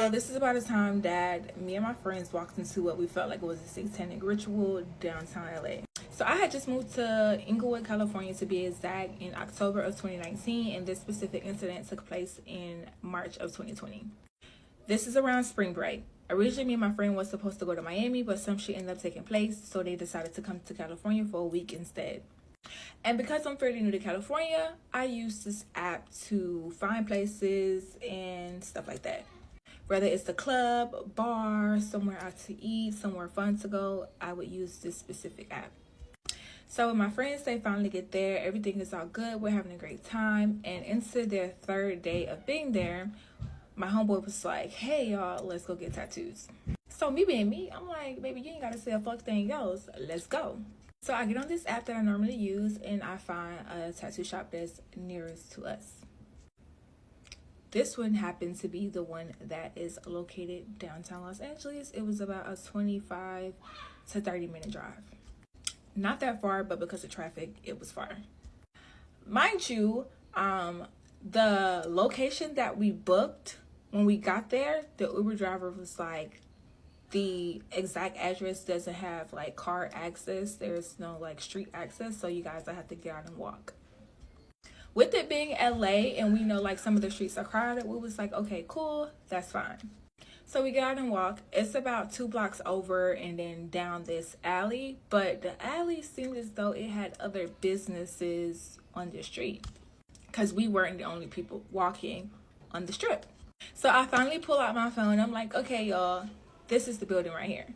So this is about the time that me and my friends walked into what we felt like was a satanic ritual downtown LA. So I had just moved to Inglewood, California to be exact, in October of 2019, and this specific incident took place in March of 2020. This is around spring break. Originally, me and my friend was supposed to go to Miami, but some shit ended up taking place, so they decided to come to California for a week instead. And because I'm fairly new to California, I use this app to find places and stuff like that. Whether it's the club, bar, somewhere out to eat, somewhere fun to go, I would use this specific app. So when my friends, they finally get there, everything is all good, we're having a great time, and into their third day of being there, my homeboy was like, hey y'all, let's go get tattoos. So me being me, I'm like, baby, you ain't gotta say a fuck thing else, let's go. So I get on this app that I normally use, and I find a tattoo shop that's nearest to us. This one happened to be the one that is located downtown Los Angeles. It was about a 25 to 30 minute drive. Not that far, but because of traffic, it was far. Mind you, the location that we booked, when we got there, the Uber driver was like, the exact address doesn't have like car access. There's no like street access, so you guys have to get out and walk. With it being LA and we know like some of the streets are crowded, we was like, okay, cool, that's fine. So we get out and walk. It's about 2 blocks over and then down this alley, but the alley seemed as though it had other businesses on the street because we weren't the only people walking on the strip. So I finally pull out my phone. I'm like, okay, y'all, this is the building right here.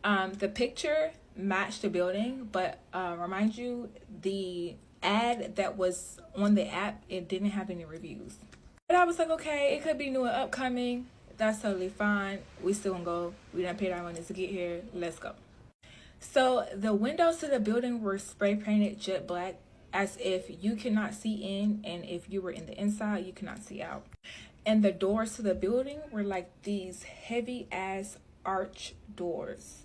The picture matched the building, but remind you, the ad that was on the app, it didn't have any reviews. But I was like, okay, it could be new and upcoming. That's totally fine. We still gonna go. We done paid our money to get here. Let's go. So the windows to the building were spray painted jet black, as if you cannot see in, and if you were in the inside, you cannot see out. And the doors to the building were like these heavy ass arch doors.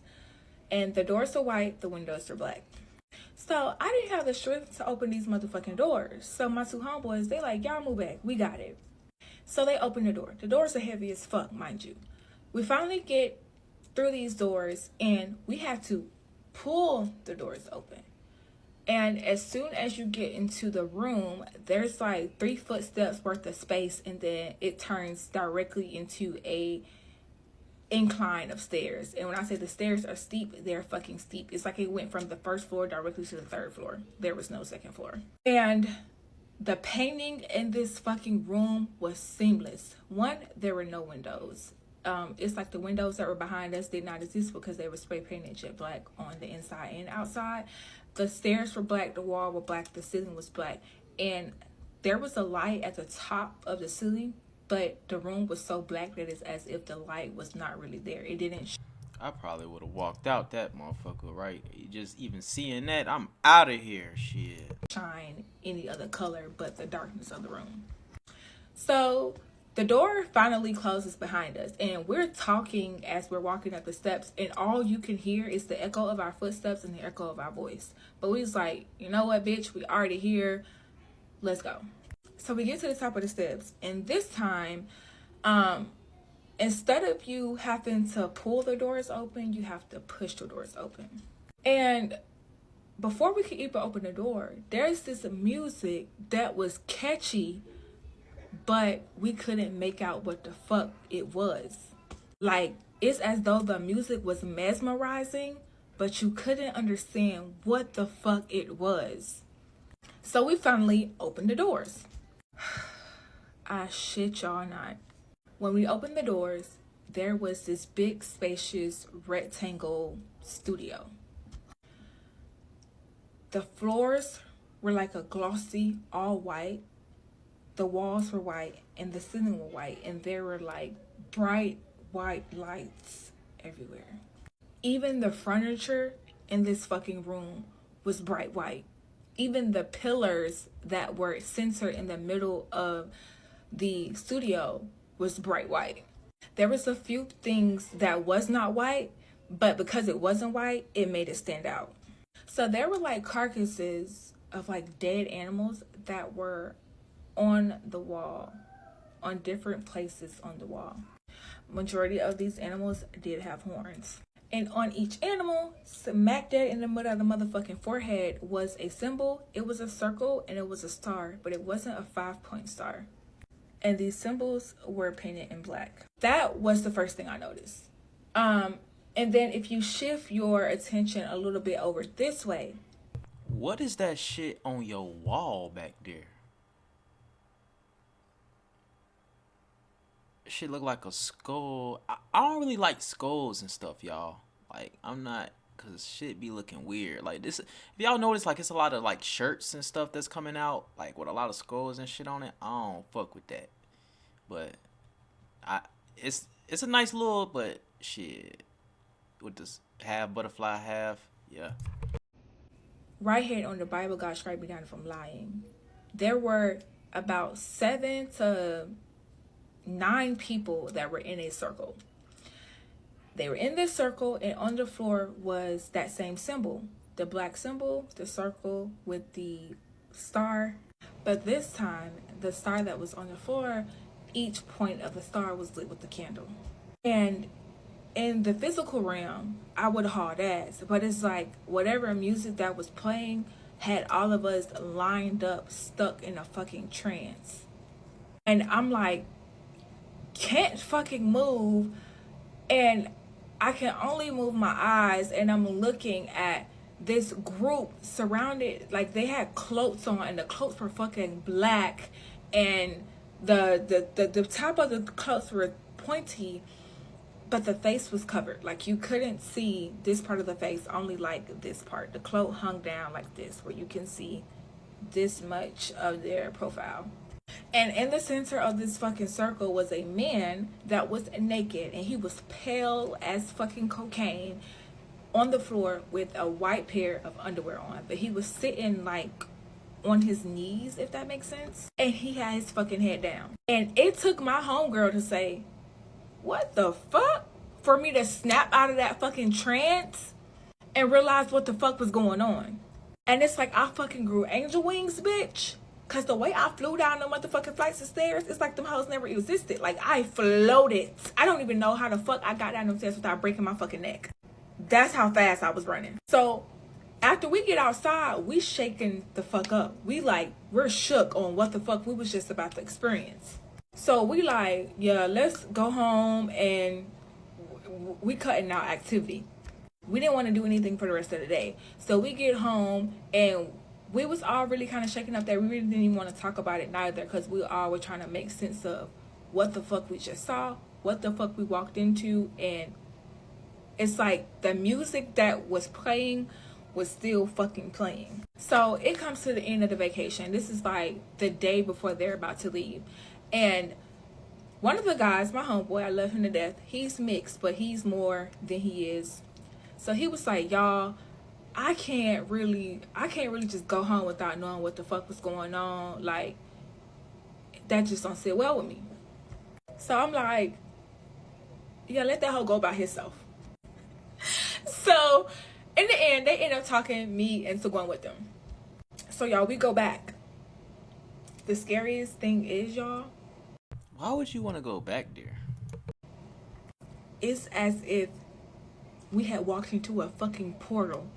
And the doors are white, the windows are black. So I didn't have the strength to open these motherfucking doors. So my 2 homeboys, they like, y'all move back, we got it. So they open the door. The doors are heavy as fuck, mind you. We finally get through these doors and we have to pull the doors open. And as soon as you get into the room, there's like 3 footsteps worth of space, and then it turns directly into a incline of stairs. And when I say the stairs are steep, they're fucking steep. It's like it went from the first floor directly to the 3rd floor. There was no 2nd floor. And the painting in this fucking room was seamless. One, there were no windows. It's like the windows that were behind us did not exist because they were spray painted jet black on the inside and outside. The stairs were black, the wall was black, the ceiling was black, and there was a light at the top of the ceiling, but the room was so black that it's as if the light was not really there. It didn't I probably would have walked out that motherfucker, right? Just even seeing that, I'm out of here, shit. Shine any other color but the darkness of the room. So the door finally closes behind us, and we're talking as we're walking up the steps, and all you can hear is the echo of our footsteps and the echo of our voice. But we was like, you know what, bitch, we already here, let's go. So we get to the top of the steps, and this time, instead of you having to pull the doors open, you have to push the doors open. And before we could even open the door, there's this music that was catchy, but we couldn't make out what the fuck it was. Like, it's as though the music was mesmerizing, but you couldn't understand what the fuck it was. So we finally opened the doors. I shit y'all not. When we opened the doors, there was this big, spacious, rectangle studio. The floors were like a glossy, all white. The walls were white, and the ceiling were white, and there were like bright white lights everywhere. Even the furniture in this fucking room was bright white. Even the pillars that were centered in the middle of the studio was bright white. There was a few things that was not white, but because it wasn't white, it made it stand out. So there were like carcasses of like dead animals that were on the wall, on different places on the wall. Majority of these animals did have horns. And on each animal, smack dead in the middle of the motherfucking forehead, was a symbol. It was a circle and it was a star, but it wasn't a 5-point star. And these symbols were painted in black. That was the first thing I noticed. And then if you shift your attention a little bit over this way. What is that shit on your wall back there? Shit look like a skull. I don't really like skulls and stuff, y'all. Like, I'm not, cause shit be looking weird. Like this, if y'all notice, like it's a lot of like shirts and stuff that's coming out, like with a lot of skulls and shit on it. I don't fuck with that. But it's a nice little, but shit, with this half butterfly, half, yeah. Right here on the Bible, God strike me down if I'm lying. There were about 7 to 9 people that were in a circle. They were in this circle, and on the floor was that same symbol. The black symbol, the circle with the star. But this time, the star that was on the floor, each point of the star was lit with the candle. And in the physical realm, I would have hauled ass. But it's like whatever music that was playing had all of us lined up, stuck in a fucking trance. And I'm like, can't fucking move. And I can only move my eyes, and I'm looking at this group surrounded, like they had cloaks on, and the cloaks were fucking black, and the top of the cloaks were pointy, but the face was covered. Like you couldn't see this part of the face, only like this part. The cloak hung down like this, where you can see this much of their profile. And in the center of this fucking circle was a man that was naked, and he was pale as fucking cocaine on the floor with a white pair of underwear on. But he was sitting like on his knees, if that makes sense. And he had his fucking head down. And it took my homegirl to say, what the fuck? For me to snap out of that fucking trance and realize what the fuck was going on. And it's like I fucking grew angel wings, bitch. Cause the way I flew down the motherfucking flights of stairs, it's like them hoes never existed. Like I floated. I don't even know how the fuck I got down them stairs without breaking my fucking neck. That's how fast I was running. So after we get outside, we shaking the fuck up. We're shook on what the fuck we was just about to experience. So we like, yeah, let's go home, and we cutting out activity. We didn't want to do anything for the rest of the day. So we get home, and we was all really kind of shaking up that we really didn't even want to talk about it neither, because we all were trying to make sense of what the fuck we just saw, what the fuck we walked into. And it's like the music that was playing was still fucking playing. So it comes to the end of the vacation. This is like the day before they're about to leave. And one of the guys, my homeboy, I love him to death. He's mixed, but he's more than he is. So he was like, y'all, I can't really just go home without knowing what the fuck was going on. Like, that just don't sit well with me. So I'm like, yeah, let that hoe go by himself. So in the end, they end up talking me into going with them. So y'all, we go back. The scariest thing is, y'all, why would you want to go back there? It's as if we had walked into a fucking portal.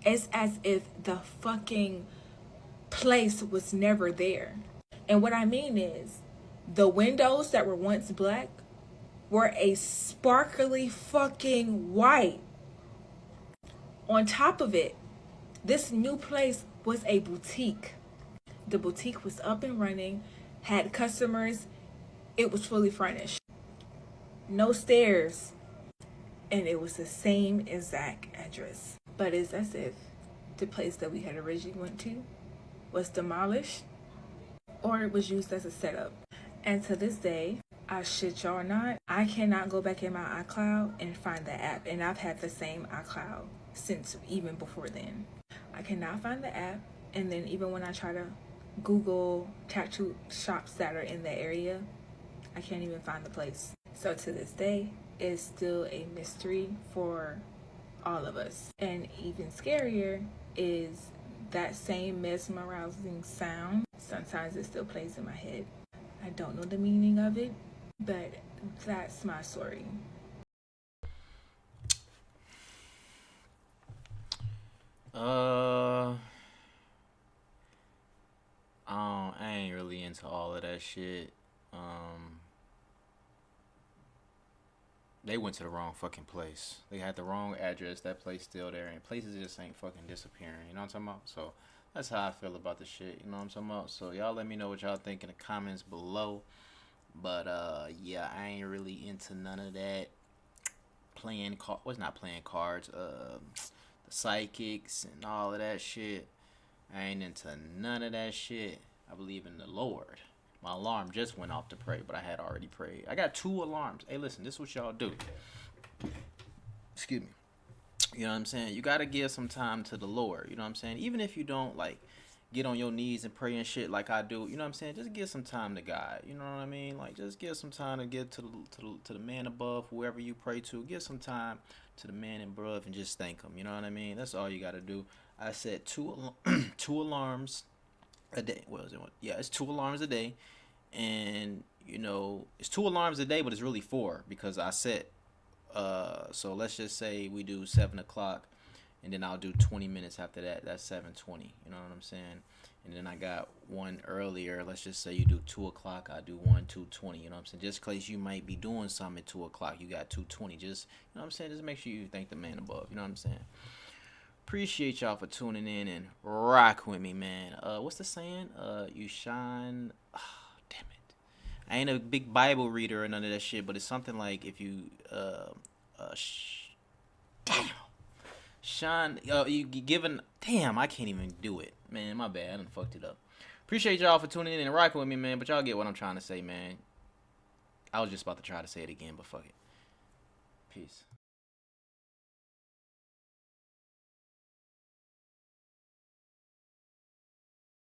It's as if the fucking place was never there. And what I mean is, the windows that were once black were a sparkly fucking white. On top of it, this new place was a boutique. The boutique was up and running, had customers. It was fully furnished. No stairs. And it was the same exact address. But it's as if the place that we had originally went to was demolished, or it was used as a setup. And to this day, I shit y'all not, I cannot go back in my iCloud and find the app. And I've had the same iCloud since even before then. I cannot find the app. And then even when I try to Google tattoo shops that are in the area, I can't even find the place. So to this day, it's still a mystery for all of us. And even scarier is that same mesmerizing sound. Sometimes it still plays in my head. I don't know the meaning of it. But that's my story. Uh, I ain't really into all of that shit. Um, they went to the wrong fucking place. They had the wrong address. That place still there, and places just ain't fucking disappearing. You know what I'm talking about? So that's how I feel about the shit. You know what I'm talking about? So y'all let me know what y'all think in the comments below. But yeah, I ain't really into none of that playing card. What's not playing cards? The psychics and all of that shit. I ain't into none of that shit. I believe in the Lord. My alarm just went off to pray, but I had already prayed. I got 2 alarms. Hey, listen, this is what y'all do. Excuse me. You know what I'm saying? You gotta give some time to the Lord. You know what I'm saying? Even if you don't like get on your knees and pray and shit like I do. You know what I'm saying? Just give some time to God. You know what I mean? Like just give some time to get to the man above, whoever you pray to. Give some time to the man above and just thank him. You know what I mean? That's all you gotta do. I said two alarms a day. What was it? Yeah, it's 2 alarms a day, and it's 2 alarms a day, but it's really 4 because I set. So let's just say we do 7 o'clock, and then I'll do 20 minutes after that. That's 7:20. You know what I'm saying? And then I got one earlier. Let's just say you do 2 o'clock. I do one 2:20. You know what I'm saying? Just in case you might be doing something at 2 o'clock, you got 2:20. Just you know what I'm saying? Just make sure you thank the man above. You know what I'm saying? Appreciate y'all for tuning in and rock with me, man. What's the saying? You shine. Oh, damn it. I ain't a big Bible reader or none of that shit, but it's something like if you damn shine. You given. Damn, I can't even do it, man. My bad. I done fucked it up. Appreciate y'all for tuning in and rocking with me, man. But y'all get what I'm trying to say, man. I was just about to try to say it again, but fuck it. Peace.